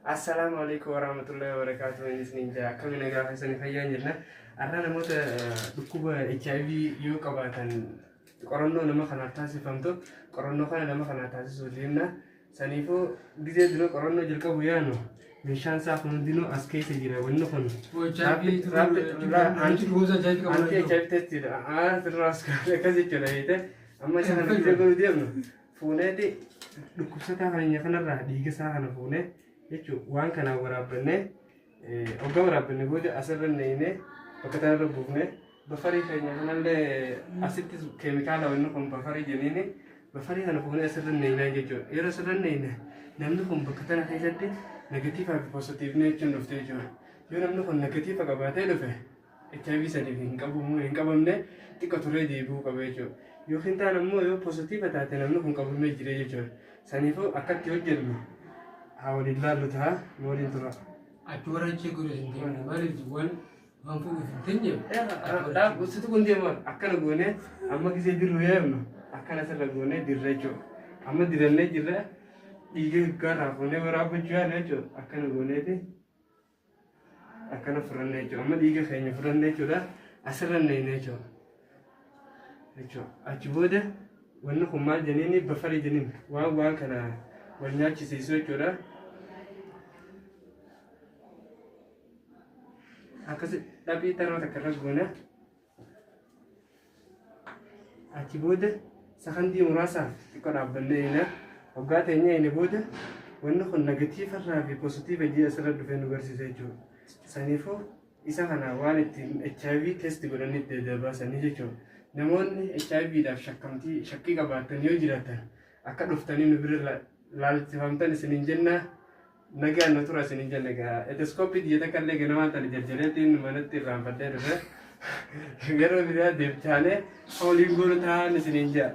Assalamualaikum warahmatullahi wabarakatuh. Ninja kami nagaa keessanii fayyaa jirna. Har'a namoota dhukkuba HIV yoo qabaatan qorannoo nama kanaaf taasifamtu qorannoo kana nama kanaaf taasisuu deemna. Saniifuu gizee dura qorannoo jalqabu yaanu meeshaan isaa kun hundinuu as keessa jira. Wanni kun anti-HIV testidha. Sirraas akkas jechuudha jettee amma isa kana gizee godhu deemnu fuuneeti dhukkubsataa keenya kanarraa dhiiga isaa kana fuunee jechuun waan kanaan waraabbanne hoggaa waraabbanne booda asirra neeyne bakka tanarra buufne bafarii keenya kanallee asitti keemikaala wanni kun bafarii jenniini bafarii kana fuunee asirra neeynaa jechuudha. Yeroo asirra neeyne namni kun bakka tana keessatti negatiivaa fi poozitiivni jechuun dhufte jechuudha. Yoo namni kun negatiiva qabaatee dhufe HIV sadiif hin qabamne xiqqoo turee deebi'uu qaba jechuudha. Yookiin ta'an ammoo yoo poozitiiva taate namni kun qabamee jire jechuudha. Saniifuu akkatti hojjennu حاول الله لتها مولين ترى. أتورا تشيكوري سنتين مالك جوان هم فوق في الدنيا. لا بس تكون ديما أكنا قونة أما كيسي ديرو يامنا أكنا سلا قونة ديرجو أما ديرنا جرا يجي كارا قونة ورابو جوا نجو أكنا قونة دي أكنا فرن نجو أما يجي خيني فرن نجو لا أسرن نجو نجو أجبوده وإنه خمال جنيني بفري جنين وان كنا والناس يسوي كذا أكاسي tapi taruh terkeras guna aci bude sakan dia merasa ikut abdullah ini ogatnya ini bude wanda kon negatif rafi positif dia asal dufen universitas itu sanifo isa kana walid HIV test gudani de bahasa ni jecho namun HIV dah syakki kabatan yo jiratan akad duftani nubir laalti famtan sinin jenna nagaa natura sinin jenna ga etoskopi dieta kalle gana tan jarjaretin manatti rampade re gero biya debchane holi guru ta sinin ja